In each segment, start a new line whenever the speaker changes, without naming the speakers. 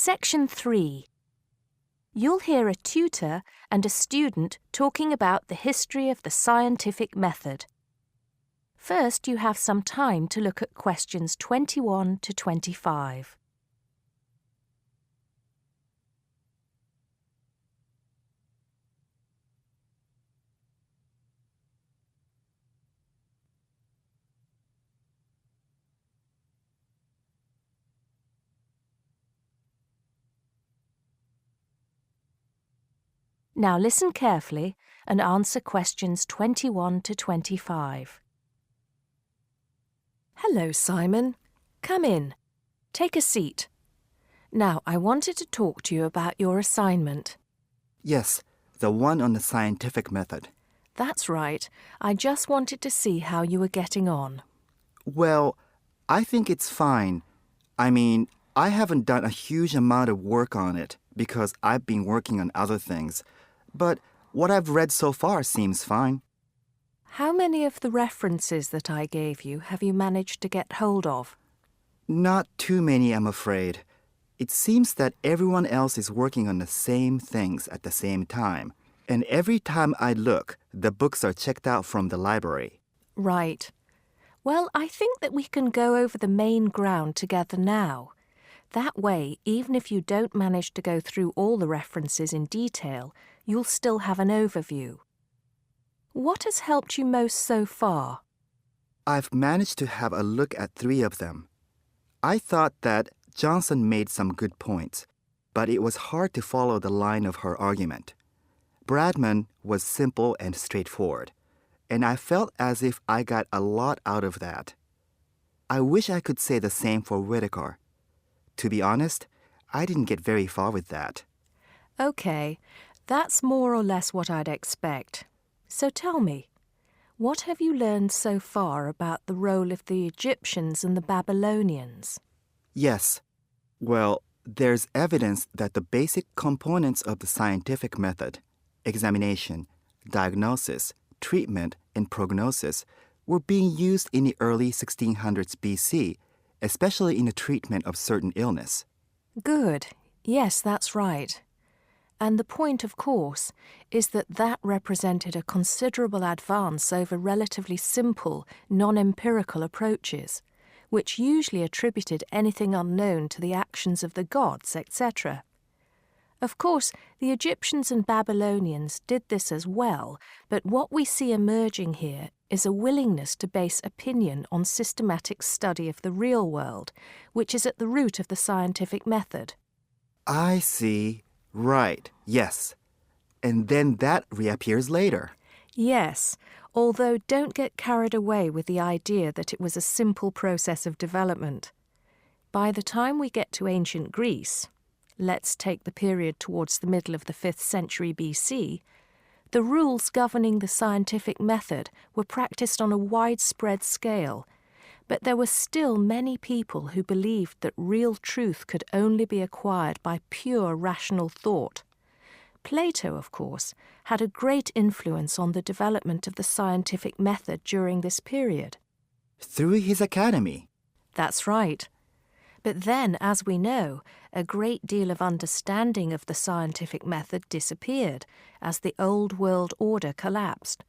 Section 3. You'll hear a tutor and a student talking about the history of the scientific method. First, you have some time to look at questions 21 to 25. Now listen carefully and answer questions 21 to 25. Hello, Simon. Come in. Take a seat. Now, I wanted to talk to you about your assignment.
Yes, the one on the scientific method.
That's right. I just wanted to see how you were getting on.
Well, I think it's fine. I mean, I haven't done a huge amount of work on it because I've been working on other things. But what I've read so far seems fine.
How many of the references that I gave you have you managed to get hold of?
Not too many, I'm afraid. It seems that everyone else is working on the same things at the same time. And every time I look, the books are checked out from the library.
Right. Well, I think that we can go over the main ground together now. That way, even if you don't manage to go through all the references in detail, you'll still have an overview. What has helped you most so far?
I've managed to have a look at 3 of them. I thought that Johnson made some good points, but it was hard to follow the line of her argument. Bradman was simple and straightforward, and I felt as if I got a lot out of that. I wish I could say the same for Whittaker. To be honest, I didn't get very far with that.
Okay, that's more or less what I'd expect. So tell me, what have you learned so far about the role of the Egyptians and the Babylonians?
Yes. Well, there's evidence that the basic components of the scientific method, examination, diagnosis, treatment, and prognosis, were being used in the early 1600s BC, especially in the treatment of certain illness.
Good. Yes, that's right. And the point, of course, is that that represented a considerable advance over relatively simple, non-empirical approaches, which usually attributed anything unknown to the actions of the gods, etc. Of course, the Egyptians and Babylonians did this as well, but what we see emerging here is a willingness to base opinion on systematic study of the real world, which is at the root of the scientific method.
I see. Right, yes. And then that reappears later.
Yes, although don't get carried away with the idea that it was a simple process of development. By the time we get to ancient Greece, let's take the period towards the middle of the 5th century BC, the rules governing the scientific method were practiced on a widespread scale, but there were still many people who believed that real truth could only be acquired by pure rational thought. Plato, of course, had a great influence on the development of the scientific method during this period.
Through his academy.
That's right. But then, as we know, a great deal of understanding of the scientific method disappeared as the old world order collapsed.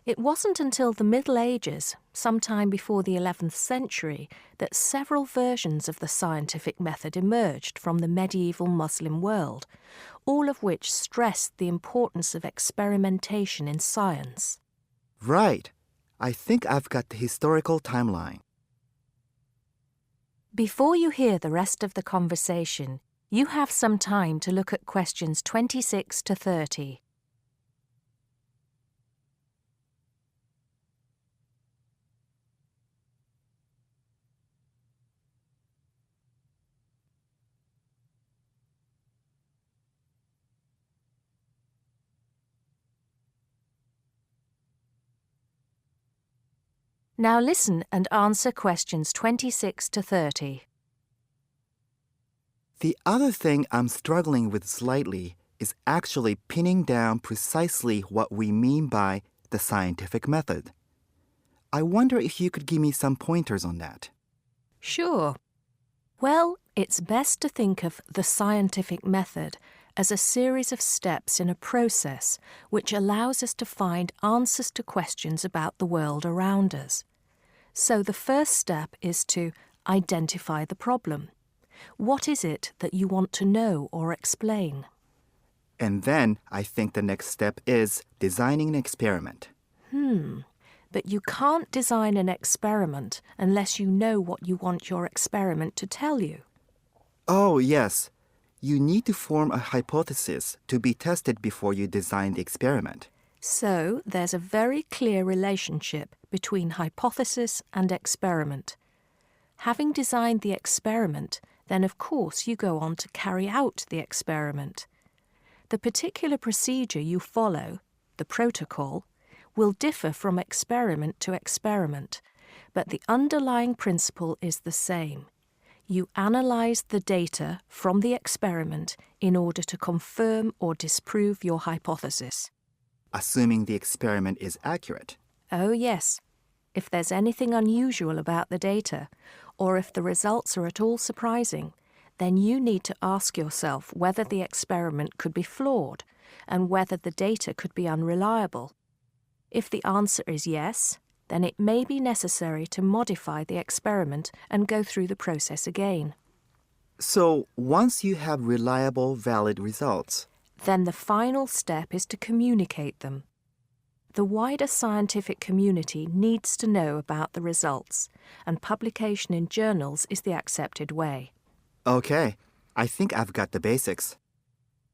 It wasn't until the Middle Ages, sometime before the 11th century, that several versions of the scientific method emerged from the medieval Muslim world, all of which stressed the importance of experimentation in science.
Right. I think I've got the historical timeline.
Before you hear the rest of the conversation, you have some time to look at questions 26 to 30. Now listen and answer questions 26 to 30.
The other thing I'm struggling with slightly is actually pinning down precisely what we mean by the scientific method. I wonder if you could give me some pointers on that.
Sure. Well, it's best to think of the scientific method as a series of steps in a process which allows us to find answers to questions about the world around us. So the first step is to identify the problem. What is it that you want to know or explain?
And then I think the next step is designing an experiment.
But you can't design an experiment unless you know what you want your experiment to tell you.
Oh, yes. You need to form a hypothesis to be tested before you design the experiment.
So there's a very clear relationship between hypothesis and experiment. Having designed the experiment, then of course you go on to carry out the experiment. The particular procedure you follow, the protocol, will differ from experiment to experiment, but the underlying principle is the same. You analyse the data from the experiment in order to confirm or disprove your hypothesis.
Assuming the experiment is accurate.
Oh yes, if there's anything unusual about the data, or if the results are at all surprising, then you need to ask yourself whether the experiment could be flawed and whether the data could be unreliable. If the answer is yes, then it may be necessary to modify the experiment and go through the process again.
So once you have reliable, valid results,
Then the final step is to communicate them. The wider scientific community needs to know about the results, and publication in journals is the accepted way.
okay, I think I've got the basics.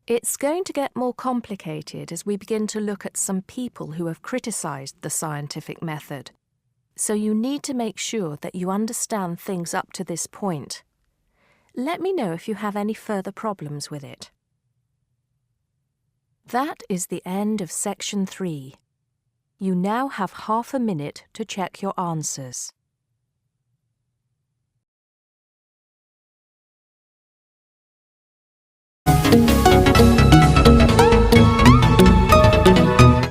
It's going to get more complicated as we begin to look at some people who have criticised the scientific method. So you need to make sure that you understand things up to this point. Let me know if you have any further problems with it. That is the end of section 3. You now have half a minute to check your answers.